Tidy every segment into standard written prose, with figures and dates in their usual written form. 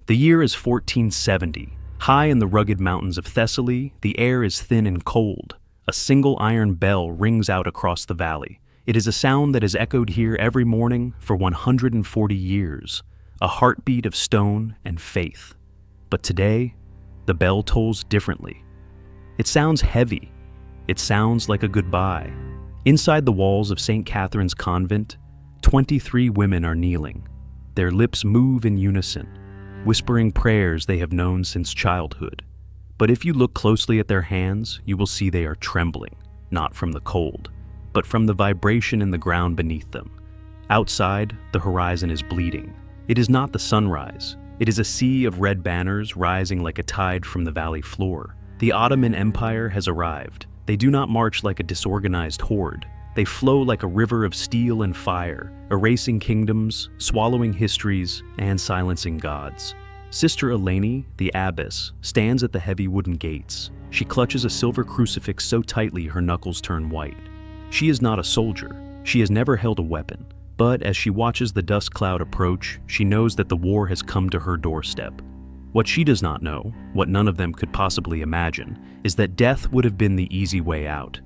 The year is 1470. High in the rugged mountains of Thessaly, the air is thin and cold. A single iron bell rings out across the valley. It is a sound that has echoed here every morning for 140 years, a heartbeat of stone and faith. But today, the bell tolls differently. It sounds heavy. It sounds like a goodbye. Inside the walls of St. Catherine's Convent, 23 women are kneeling. Their lips move in unison, whispering prayers they have known since childhood. But if you look closely at their hands, you will see they are trembling, not from the cold, but from the vibration in the ground beneath them. Outside, the horizon is bleeding. It is not the sunrise. It is a sea of red banners rising like a tide from the valley floor. The Ottoman Empire has arrived. They do not march like a disorganized horde. They flow like a river of steel and fire, erasing kingdoms, swallowing histories, and silencing gods. Sister Eleni, the abbess, stands at the heavy wooden gates. She clutches a silver crucifix so tightly her knuckles turn white. She is not a soldier. She has never held a weapon. But as she watches the dust cloud approach, she knows that the war has come to her doorstep. What she does not know, what none of them could possibly imagine, is that death would have been the easy way out.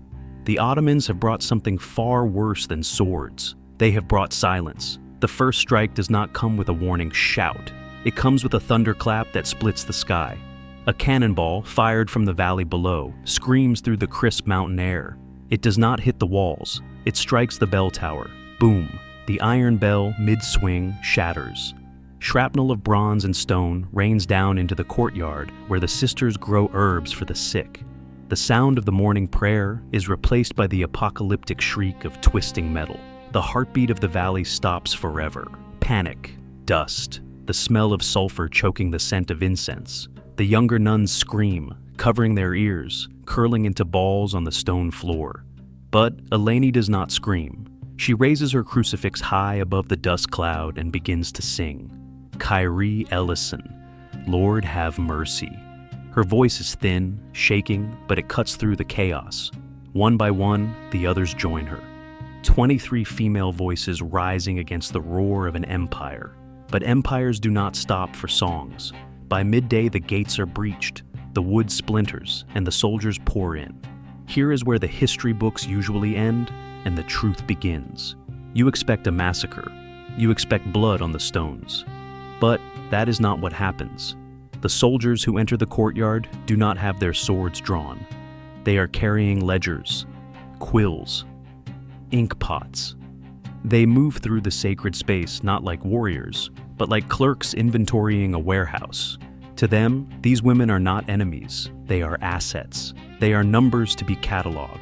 The Ottomans have brought something far worse than swords. They have brought silence. The first strike does not come with a warning shout. It comes with a thunderclap that splits the sky. A cannonball, fired from the valley below, screams through the crisp mountain air. It does not hit the walls. It strikes the bell tower. Boom! The iron bell, mid-swing, shatters. Shrapnel of bronze and stone rains down into the courtyard where the sisters grow herbs for the sick. The sound of the morning prayer is replaced by the apocalyptic shriek of twisting metal. The heartbeat of the valley stops forever. Panic, dust, the smell of sulfur choking the scent of incense. The younger nuns scream, covering their ears, curling into balls on the stone floor. But Eleni does not scream. She raises her crucifix high above the dust cloud and begins to sing. Kyrie eleison, Lord have mercy. Her voice is thin, shaking, but it cuts through the chaos. One by one, the others join her. 23 female voices rising against the roar of an empire. But empires do not stop for songs. By midday, the gates are breached, the wood splinters, and the soldiers pour in. Here is where the history books usually end, and the truth begins. You expect a massacre. You expect blood on the stones. But that is not what happens. The soldiers who enter the courtyard do not have their swords drawn. They are carrying ledgers, quills, ink pots. They move through the sacred space not like warriors, but like clerks inventorying a warehouse. To them, these women are not enemies. They are assets. They are numbers to be cataloged.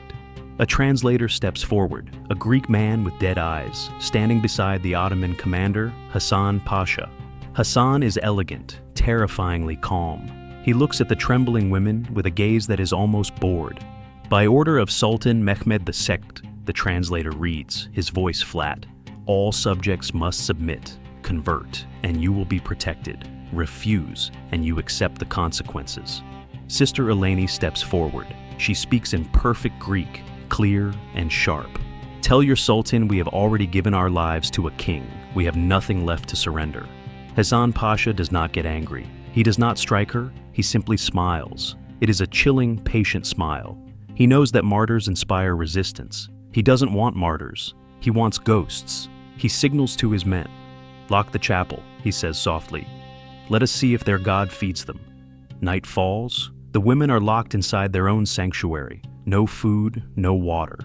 A translator steps forward, a Greek man with dead eyes, standing beside the Ottoman commander, Hasan Pasha. Hasan is elegant, terrifyingly calm. He looks at the trembling women with a gaze that is almost bored. By order of Sultan Mehmed II, the translator reads, his voice flat, all subjects must submit, convert, and you will be protected. Refuse, and you accept the consequences. Sister Eleni steps forward. She speaks in perfect Greek, clear and sharp. Tell your Sultan we have already given our lives to a king. We have nothing left to surrender. Hasan Pasha does not get angry. He does not strike her. He simply smiles. It is a chilling, patient smile. He knows that martyrs inspire resistance. He doesn't want martyrs. He wants ghosts. He signals to his men. Lock the chapel, he says softly. Let us see if their God feeds them. Night falls. The women are locked inside their own sanctuary. No food, no water.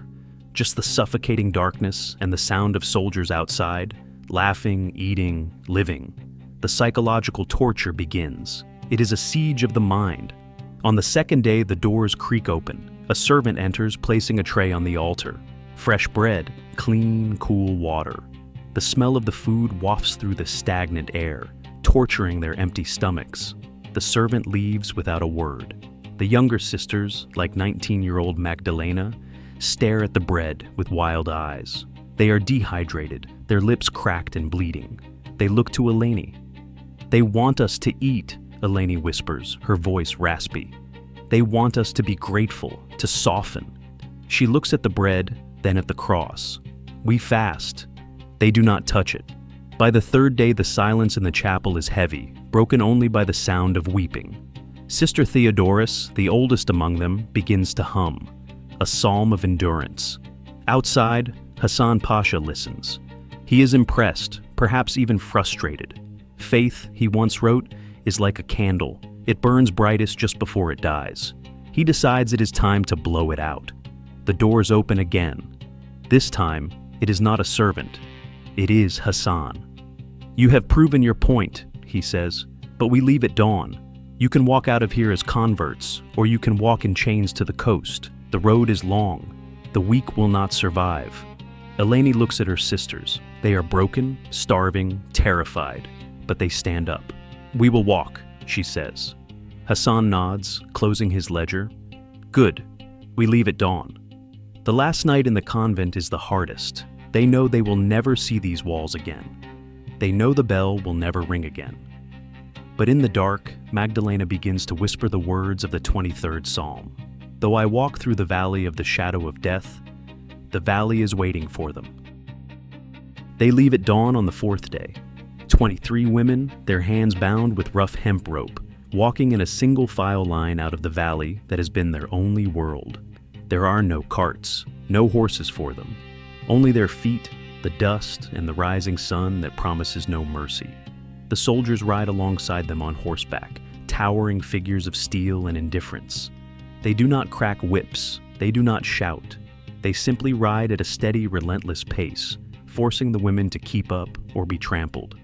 Just the suffocating darkness and the sound of soldiers outside, laughing, eating, living. The psychological torture begins. It is a siege of the mind. On the second day, the doors creak open. A servant enters, placing a tray on the altar. Fresh bread, clean, cool water. The smell of the food wafts through the stagnant air, torturing their empty stomachs. The servant leaves without a word. The younger sisters, like 19-year-old Magdalena, stare at the bread with wild eyes. They are dehydrated, their lips cracked and bleeding. They look to Eleni. They want us to eat, Eleni whispers, her voice raspy. They want us to be grateful, to soften. She looks at the bread, then at the cross. We fast. They do not touch it. By the third day, the silence in the chapel is heavy, broken only by the sound of weeping. Sister Theodorus, the oldest among them, begins to hum, a psalm of endurance. Outside, Hassan Pasha listens. He is impressed, perhaps even frustrated. Faith, he once wrote, is like a candle. It burns brightest just before it dies. He decides it is time to blow it out. The doors open again. This time, it is not a servant. It is Hassan. "You have proven your point," he says, "but we leave at dawn. You can walk out of here as converts, or you can walk in chains to the coast. The road is long. The weak will not survive." Eleni looks at her sisters. They are broken, starving, terrified, but they stand up. "We will walk," she says. Hassan nods, closing his ledger. "Good. We leave at dawn." The last night in the convent is the hardest. They know they will never see these walls again. They know the bell will never ring again. But in the dark, Magdalena begins to whisper the words of the 23rd Psalm. "Though I walk through the valley of the shadow of death, the valley is waiting for them." They leave at dawn on the 4th day. 23 women, their hands bound with rough hemp rope, walking in a single file line out of the valley that has been their only world. There are no carts, no horses for them, only their feet, the dust, and the rising sun that promises no mercy. The soldiers ride alongside them on horseback, towering figures of steel and indifference. They do not crack whips, they do not shout. They simply ride at a steady, relentless pace, forcing the women to keep up or be trampled.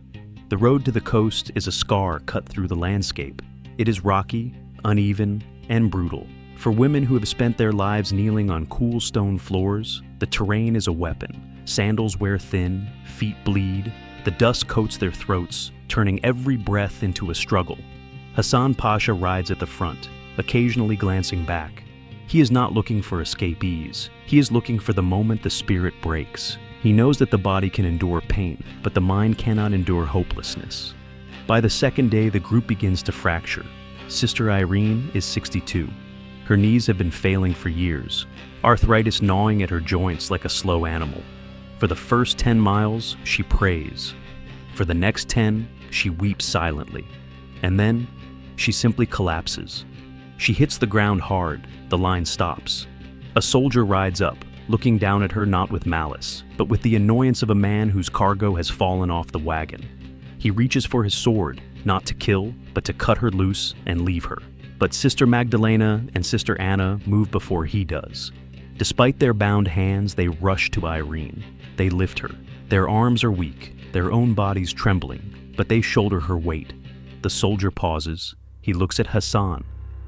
The road to the coast is a scar cut through the landscape. It is rocky, uneven, and brutal. For women who have spent their lives kneeling on cool stone floors, the terrain is a weapon. Sandals wear thin, feet bleed, the dust coats their throats, turning every breath into a struggle. Hassan Pasha rides at the front, occasionally glancing back. He is not looking for escapees. He is looking for the moment the spirit breaks. He knows that the body can endure pain, but the mind cannot endure hopelessness. By the 2nd day, the group begins to fracture. Sister Irene is 62. Her knees have been failing for years, arthritis gnawing at her joints like a slow animal. For the first 10 miles, she prays. For the next 10, she weeps silently. And then, she simply collapses. She hits the ground hard. The line stops. A soldier rides up, looking down at her not with malice, but with the annoyance of a man whose cargo has fallen off the wagon. He reaches for his sword, not to kill, but to cut her loose and leave her. But Sister Magdalena and Sister Anna move before he does. Despite their bound hands, they rush to Irene. They lift her. Their arms are weak, their own bodies trembling, but they shoulder her weight. The soldier pauses. He looks at Hassan.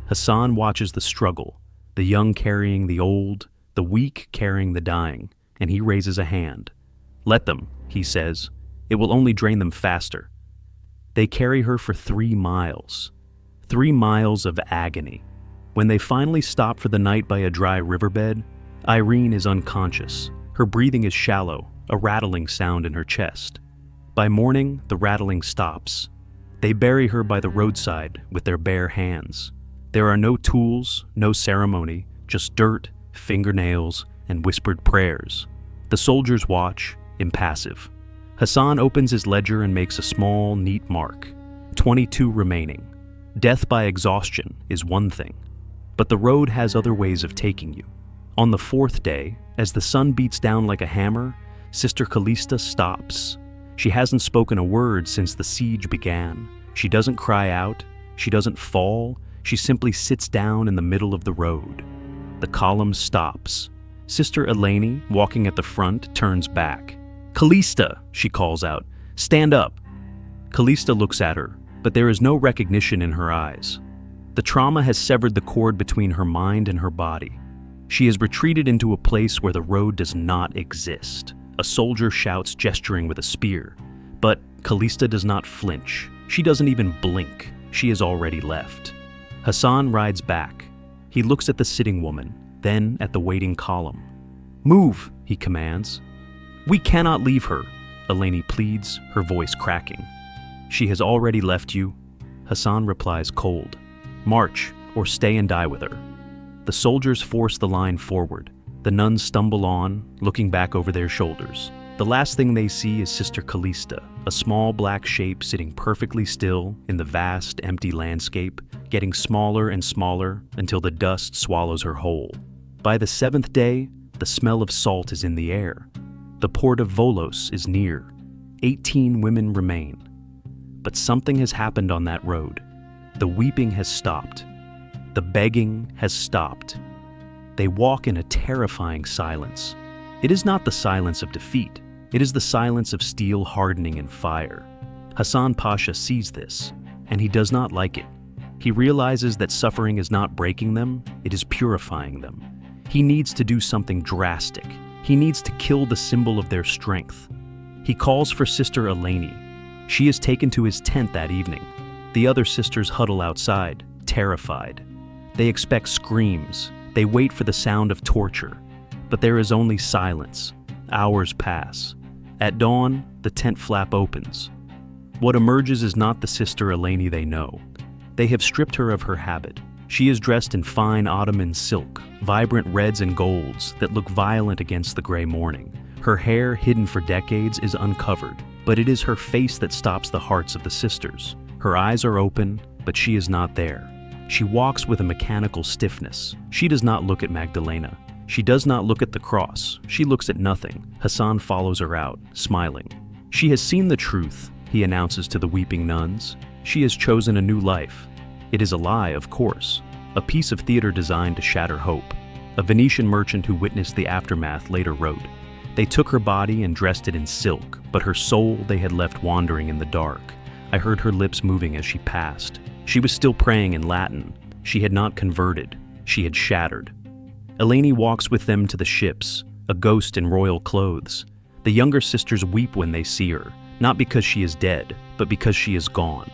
Hassan watches the struggle, the young carrying the old, the weak carrying the dying, and he raises a hand. "Let them," he says. "It will only drain them faster." They carry her for 3 miles. 3 miles of agony. When they finally stop for the night by a dry riverbed, Irene is unconscious. Her breathing is shallow, a rattling sound in her chest. By morning, the rattling stops. They bury her by the roadside with their bare hands. There are no tools, no ceremony, just dirt, fingernails, and whispered prayers. The soldiers watch, impassive. Hassan opens his ledger and makes a small, neat mark. 22 remaining. Death by exhaustion is one thing, but the road has other ways of taking you. On the 4th day, as the sun beats down like a hammer, Sister Callista stops. She hasn't spoken a word since the siege began. She doesn't cry out, she doesn't fall, she simply sits down in the middle of the road. The column stops. Sister Eleni, walking at the front, turns back. "Callista," she calls out, "stand up." Callista looks at her, but there is no recognition in her eyes. The trauma has severed the cord between her mind and her body. She has retreated into a place where the road does not exist. A soldier shouts, gesturing with a spear. But Callista does not flinch. She doesn't even blink. She has already left. Hassan rides back. He looks at the sitting woman, then at the waiting column. "Move," he commands. "We cannot leave her," Eleni pleads, her voice cracking. "She has already left you." Hassan replies cold. "March, or stay and die with her." The soldiers force the line forward. The nuns stumble on, looking back over their shoulders. The last thing they see is Sister Callista, a small black shape sitting perfectly still in the vast, empty landscape, getting smaller and smaller until the dust swallows her whole. By the seventh day, the smell of salt is in the air. The port of Volos is near. 18 women remain. But something has happened on that road. The weeping has stopped. The begging has stopped. They walk in a terrifying silence. It is not the silence of defeat. It is the silence of steel hardening in fire. Hassan Pasha sees this, and he does not like it. He realizes that suffering is not breaking them, it is purifying them. He needs to do something drastic. He needs to kill the symbol of their strength. He calls for Sister Eleni. She is taken to his tent that evening. The other sisters huddle outside, terrified. They expect screams. They wait for the sound of torture. But there is only silence. Hours pass. At dawn, the tent flap opens. What emerges is not the Sister Eleni they know. They have stripped her of her habit. She is dressed in fine Ottoman silk, vibrant reds and golds that look violent against the gray morning. Her hair, hidden for decades, is uncovered, but it is her face that stops the hearts of the sisters. Her eyes are open, but she is not there. She walks with a mechanical stiffness. She does not look at Magdalena. She does not look at the cross. She looks at nothing. Hassan follows her out, smiling. She has seen the truth, he announces to the weeping nuns. She has chosen a new life. It is a lie, of course, a piece of theater designed to shatter hope. A Venetian merchant who witnessed the aftermath later wrote, "They took her body and dressed it in silk, but her soul they had left wandering in the dark. I heard her lips moving as she passed. She was still praying in Latin. She had not converted. She had shattered." Eleni walks with them to the ships, a ghost in royal clothes. The younger sisters weep when they see her, not because she is dead, but because she is gone.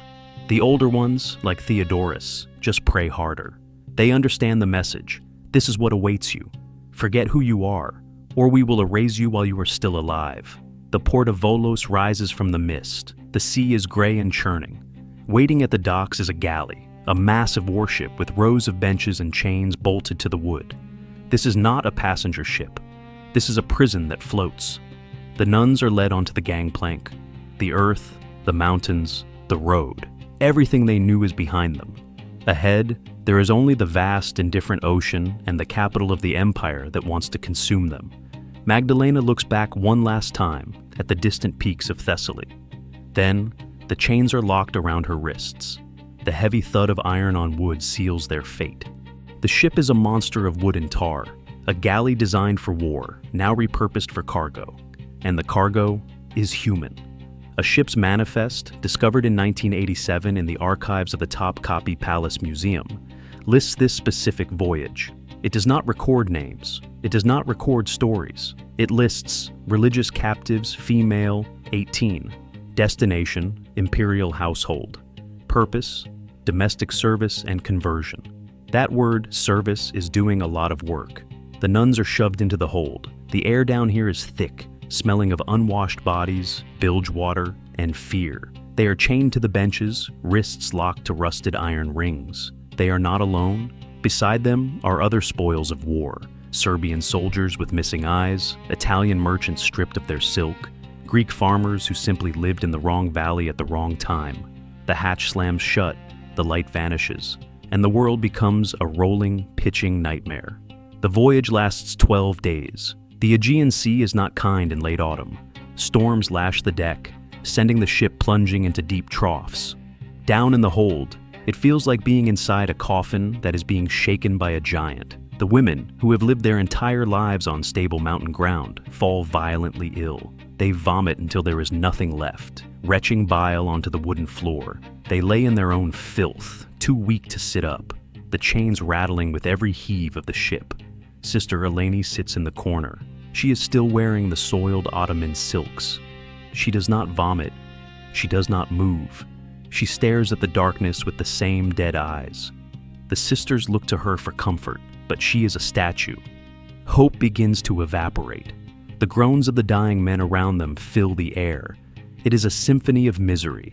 The older ones, like Theodorus, just pray harder. They understand the message. This is what awaits you. Forget who you are, or we will erase you while you are still alive. The port of Volos rises from the mist. The sea is gray and churning. Waiting at the docks is a galley, a massive warship with rows of benches and chains bolted to the wood. This is not a passenger ship. This is a prison that floats. The nuns are led onto the gangplank. The earth, the mountains, the road. Everything they knew is behind them. Ahead, there is only the vast, indifferent ocean and the capital of the empire that wants to consume them. Magdalena looks back one last time at the distant peaks of Thessaly. Then, the chains are locked around her wrists. The heavy thud of iron on wood seals their fate. The ship is a monster of wood and tar, a galley designed for war, now repurposed for cargo. And the cargo is human. A ship's manifest, discovered in 1987 in the archives of the Topkapi Palace Museum, lists this specific voyage. It does not record names. It does not record stories. It lists religious captives, female, 18. Destination, imperial household. Purpose, domestic service and conversion. That word, service, is doing a lot of work. The nuns are shoved into the hold. The air down here is thick, smelling of unwashed bodies, bilge water, and fear. They are chained to the benches, wrists locked to rusted iron rings. They are not alone. Beside them are other spoils of war. Serbian soldiers with missing eyes, Italian merchants stripped of their silk, Greek farmers who simply lived in the wrong valley at the wrong time. The hatch slams shut, the light vanishes, and the world becomes a rolling, pitching nightmare. The voyage lasts 12 days. The Aegean Sea is not kind in late autumn. Storms lash the deck, sending the ship plunging into deep troughs. Down in the hold, it feels like being inside a coffin that is being shaken by a giant. The women, who have lived their entire lives on stable mountain ground, fall violently ill. They vomit until there is nothing left, retching bile onto the wooden floor. They lay in their own filth, too weak to sit up, the chains rattling with every heave of the ship. Sister Eleni sits in the corner. She is still wearing the soiled Ottoman silks. She does not vomit. She does not move. She stares at the darkness with the same dead eyes. The sisters look to her for comfort, but she is a statue. Hope begins to evaporate. The groans of the dying men around them fill the air. It is a symphony of misery.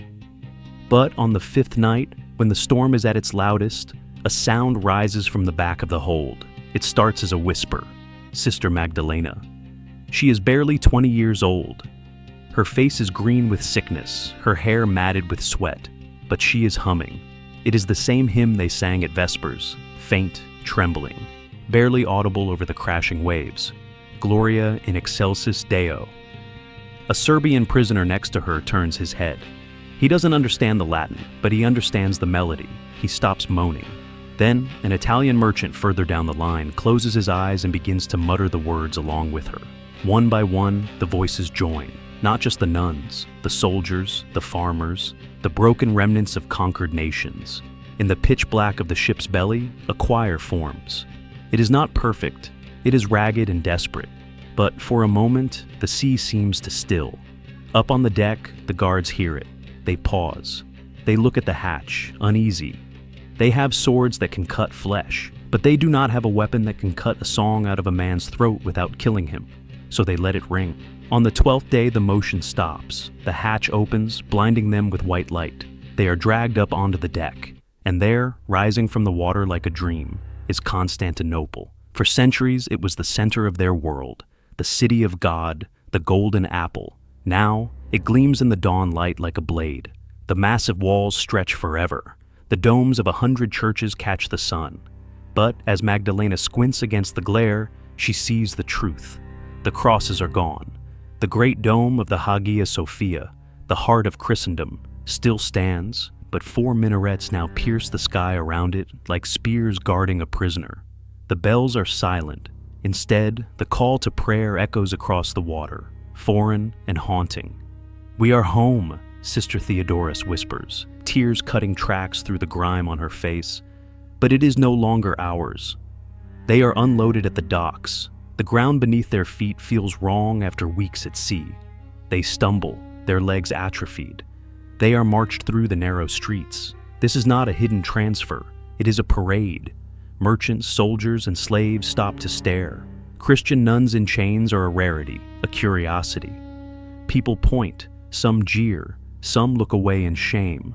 But on the fifth night, when the storm is at its loudest, a sound rises from the back of the hold. It starts as a whisper. Sister Magdalena. She is barely 20 years old. Her face is green with sickness, her hair matted with sweat, but she is humming. It is the same hymn they sang at Vespers, faint, trembling, barely audible over the crashing waves. Gloria in excelsis Deo. A Serbian prisoner next to her turns his head. He doesn't understand the Latin, but he understands the melody. He stops moaning. Then, an Italian merchant further down the line closes his eyes and begins to mutter the words along with her. One by one, the voices join. Not just the nuns, the soldiers, the farmers, the broken remnants of conquered nations. In the pitch black of the ship's belly, a choir forms. It is not perfect. It is ragged and desperate. But for a moment, the sea seems to still. Up on the deck, the guards hear it. They pause. They look at the hatch, uneasy. They have swords that can cut flesh, but they do not have a weapon that can cut a song out of a man's throat without killing him. So they let it ring. On the 12th day, the motion stops. The hatch opens, blinding them with white light. They are dragged up onto the deck. And there, rising from the water like a dream, is Constantinople. For centuries, it was the center of their world, the city of God, the golden apple. Now, it gleams in the dawn light like a blade. The massive walls stretch forever. The domes of 100 churches catch the sun. But as Magdalena squints against the glare, she sees the truth. The crosses are gone. The great dome of the Hagia Sophia, the heart of Christendom, still stands, but 4 minarets now pierce the sky around it like spears guarding a prisoner. The bells are silent. Instead, the call to prayer echoes across the water, foreign and haunting. "We are home," Sister Theodorus whispers, tears cutting tracks through the grime on her face. But it is no longer ours. They are unloaded at the docks. The ground beneath their feet feels wrong after weeks at sea. They stumble, their legs atrophied. They are marched through the narrow streets. This is not a hidden transfer. It is a parade. Merchants, soldiers, and slaves stop to stare. Christian nuns in chains are a rarity, a curiosity. People point, some jeer, some look away in shame.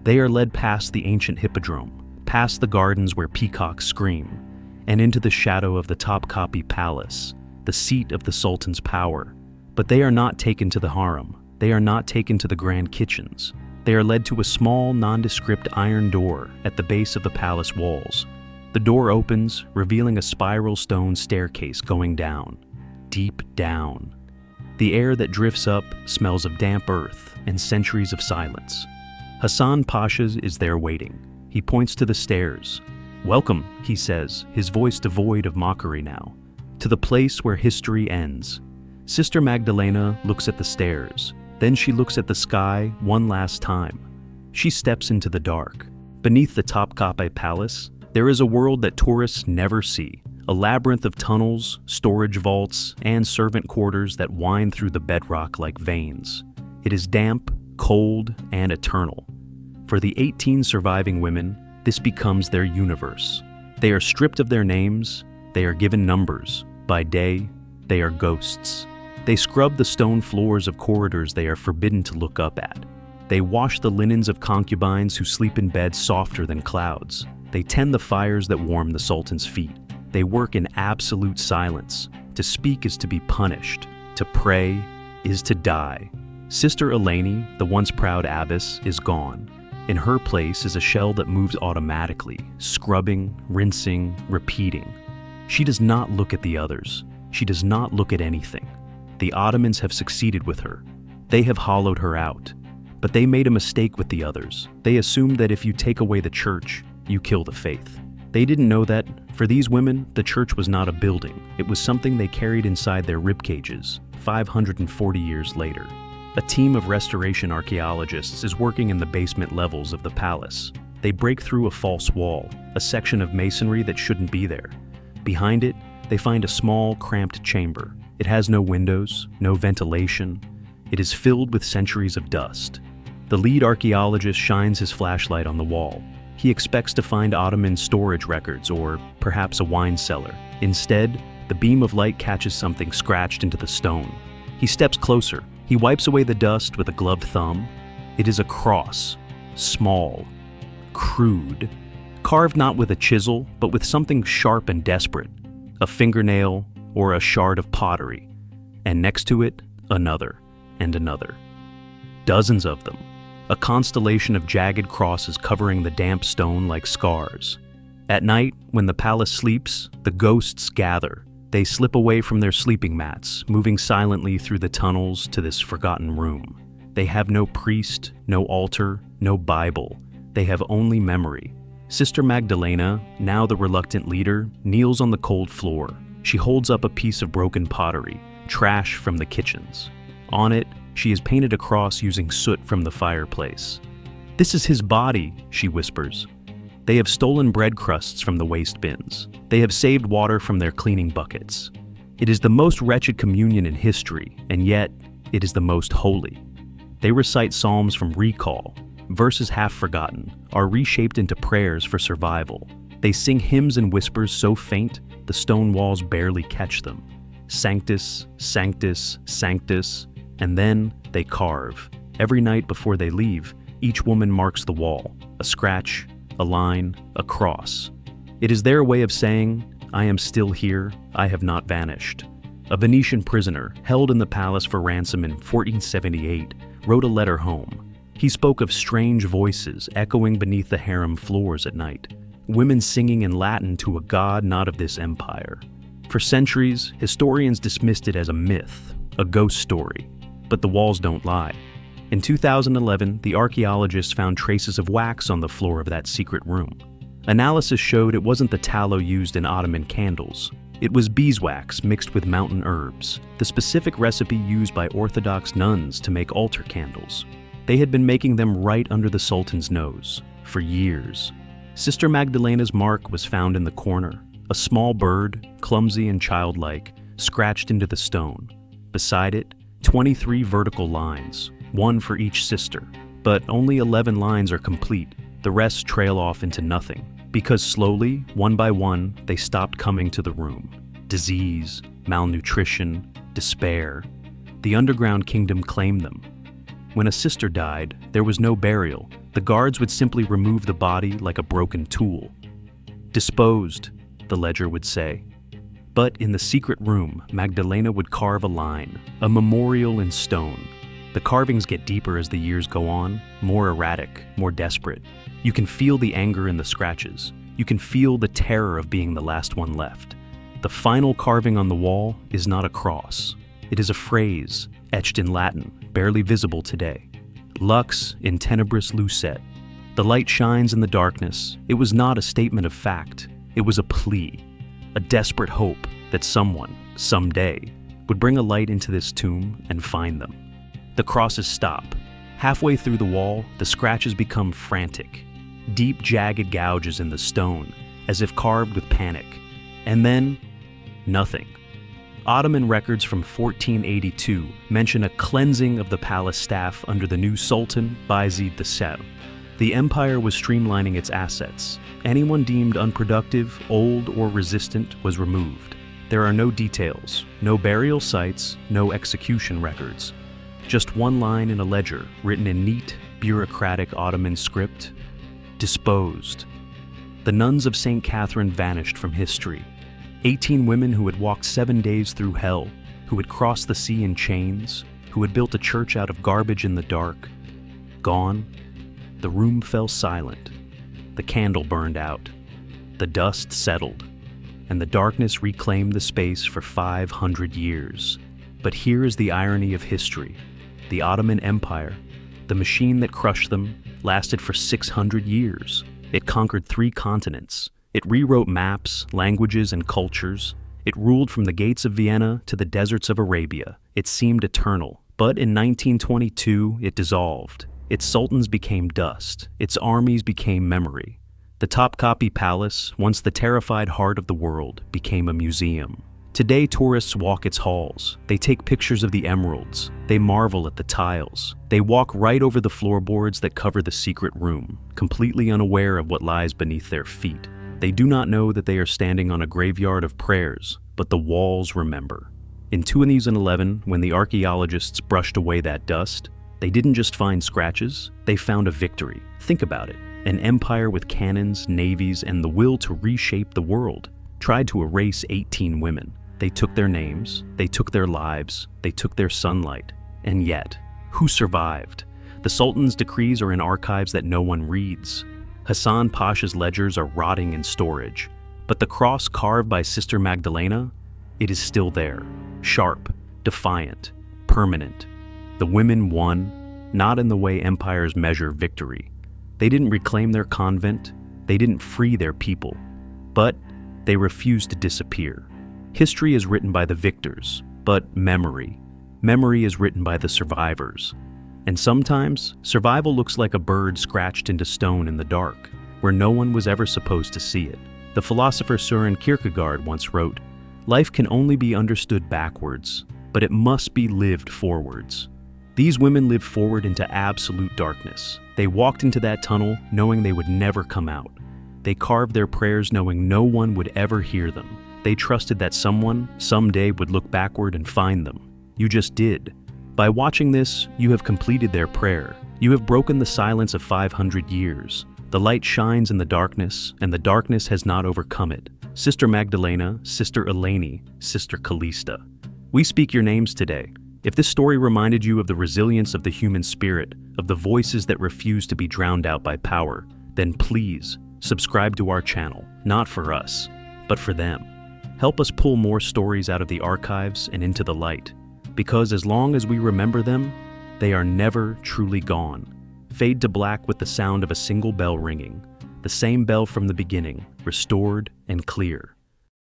They are led past the ancient hippodrome, past the gardens where peacocks scream, and into the shadow of the Topkapi Palace, the seat of the Sultan's power. But they are not taken to the harem. They are not taken to the grand kitchens. They are led to a small, nondescript iron door at the base of the palace walls. The door opens, revealing a spiral stone staircase going down, deep down. The air that drifts up smells of damp earth and centuries of silence. Hassan Pasha is there waiting. He points to the stairs. "Welcome," he says, his voice devoid of mockery now, "to the place where history ends." Sister Magdalena looks at the stairs. Then she looks at the sky one last time. She steps into the dark. Beneath the Topkapi Palace, there is a world that tourists never see, a labyrinth of tunnels, storage vaults, and servant quarters that wind through the bedrock like veins. It is damp, cold, and eternal. For the 18 surviving women, this becomes their universe. They are stripped of their names, they are given numbers. By day, they are ghosts. They scrub the stone floors of corridors they are forbidden to look up at. They wash the linens of concubines who sleep in beds softer than clouds. They tend the fires that warm the Sultan's feet. They work in absolute silence. To speak is to be punished. To pray is to die. Sister Eleni, the once proud abbess, is gone. In her place is a shell that moves automatically, scrubbing, rinsing, repeating. She does not look at the others. She does not look at anything. The Ottomans have succeeded with her. They have hollowed her out. But they made a mistake with the others. They assumed that if you take away the church, you kill the faith. They didn't know that, for these women, the church was not a building. It was something they carried inside their ribcages, 540 years later. A team of restoration archaeologists is working in the basement levels of the palace. They break through a false wall, a section of masonry that shouldn't be there. Behind it, they find a small, cramped chamber. It has no windows, no ventilation. It is filled with centuries of dust. The lead archaeologist shines his flashlight on the wall. He expects to find Ottoman storage records or perhaps a wine cellar. Instead, the beam of light catches something scratched into the stone. He steps closer. He wipes away the dust with a gloved thumb. It is a cross, small, crude, carved not with a chisel, but with something sharp and desperate, a fingernail or a shard of pottery. And next to it, another. and another. Dozens of them, a constellation of jagged crosses covering the damp stone like scars. At night, when the palace sleeps, the ghosts gather. They slip away from their sleeping mats, moving silently through the tunnels to this forgotten room. They have no priest, no altar, no Bible. They have only memory. Sister Magdalena, now the reluctant leader, kneels on the cold floor. She holds up a piece of broken pottery, trash from the kitchens. On it, she has painted a cross using soot from the fireplace. "This is his body," she whispers. They have stolen bread crusts from the waste bins. They have saved water from their cleaning buckets. It is the most wretched communion in history, and yet it is the most holy. They recite psalms from recall. Verses half forgotten are reshaped into prayers for survival. They sing hymns in whispers so faint the stone walls barely catch them. Sanctus, Sanctus, Sanctus, and then they carve. Every night before they leave, each woman marks the wall, a scratch, a line, a cross. It is their way of saying, "I am still here, I have not vanished." A Venetian prisoner, held in the palace for ransom in 1478, wrote a letter home. He spoke of strange voices echoing beneath the harem floors at night, women singing in Latin to a god not of this empire. For centuries, historians dismissed it as a myth, a ghost story, but the walls don't lie. In 2011, the archaeologists found traces of wax on the floor of that secret room. Analysis showed it wasn't the tallow used in Ottoman candles. It was beeswax mixed with mountain herbs, the specific recipe used by Orthodox nuns to make altar candles. They had been making them right under the Sultan's nose for years. Sister Magdalena's mark was found in the corner, a small bird, clumsy and childlike, scratched into the stone. Beside it, 23 vertical lines, one for each sister. But only 11 lines are complete. The rest trail off into nothing, because slowly, one by one, they stopped coming to the room. Disease, malnutrition, despair. The underground kingdom claimed them. When a sister died, there was no burial. The guards would simply remove the body like a broken tool. "Disposed," the ledger would say. But in the secret room, Magdalena would carve a line, a memorial in stone. The carvings get deeper as the years go on, more erratic, more desperate. You can feel the anger in the scratches. You can feel the terror of being the last one left. The final carving on the wall is not a cross. It is a phrase, etched in Latin, barely visible today. Lux in Tenebris Lucet. The light shines in the darkness. It was not a statement of fact. It was a plea, a desperate hope that someone, someday, would bring a light into this tomb and find them. The crosses stop. Halfway through the wall, the scratches become frantic. Deep, jagged gouges in the stone, as if carved with panic. And then, nothing. Ottoman records from 1482 mention a cleansing of the palace staff under the new Sultan, Bayezid II. The empire was streamlining its assets. Anyone deemed unproductive, old, or resistant was removed. There are no details, no burial sites, no execution records. Just one line in a ledger, written in neat, bureaucratic Ottoman script: disposed. The nuns of St. Catherine vanished from history. 18 women who had walked 7 days through hell, who had crossed the sea in chains, who had built a church out of garbage in the dark. Gone. The room fell silent. The candle burned out. The dust settled. And the darkness reclaimed the space for 500 years. But here is the irony of history. The Ottoman Empire, the machine that crushed them, lasted for 600 years. It conquered 3 continents. It rewrote maps, languages, and cultures. It ruled from the gates of Vienna to the deserts of Arabia. It seemed eternal. But in 1922, it dissolved. Its sultans became dust. Its armies became memory. The Topkapi Palace, once the terrified heart of the world, became a museum. Today, tourists walk its halls. They take pictures of the emeralds. They marvel at the tiles. They walk right over the floorboards that cover the secret room, completely unaware of what lies beneath their feet. They do not know that they are standing on a graveyard of prayers, but the walls remember. In 2011, when the archaeologists brushed away that dust, they didn't just find scratches, they found a victory. Think about it. An empire with cannons, navies, and the will to reshape the world tried to erase 18 women. They took their names, they took their lives, they took their sunlight. And yet, who survived? The Sultan's decrees are in archives that no one reads. Hassan Pasha's ledgers are rotting in storage. But the cross carved by Sister Magdalena, it is still there, sharp, defiant, permanent. The women won, not in the way empires measure victory. They didn't reclaim their convent, they didn't free their people, but they refused to disappear. History is written by the victors, but memory is written by the survivors. And sometimes, survival looks like a bird scratched into stone in the dark, where no one was ever supposed to see it. The philosopher Søren Kierkegaard once wrote, "Life can only be understood backwards, but it must be lived forwards." These women lived forward into absolute darkness. They walked into that tunnel knowing they would never come out. They carved their prayers knowing no one would ever hear them. They trusted that someone, someday, would look backward and find them. You just did. By watching this, you have completed their prayer. You have broken the silence of 500 years. The light shines in the darkness, and the darkness has not overcome it. Sister Magdalena, Sister Eleni, Sister Callista. We speak your names today. If this story reminded you of the resilience of the human spirit, of the voices that refuse to be drowned out by power, then please subscribe to our channel, not for us, but for them. Help us pull more stories out of the archives and into the light, because as long as we remember them, they are never truly gone. Fade to black with the sound of a single bell ringing, the same bell from the beginning, restored and clear.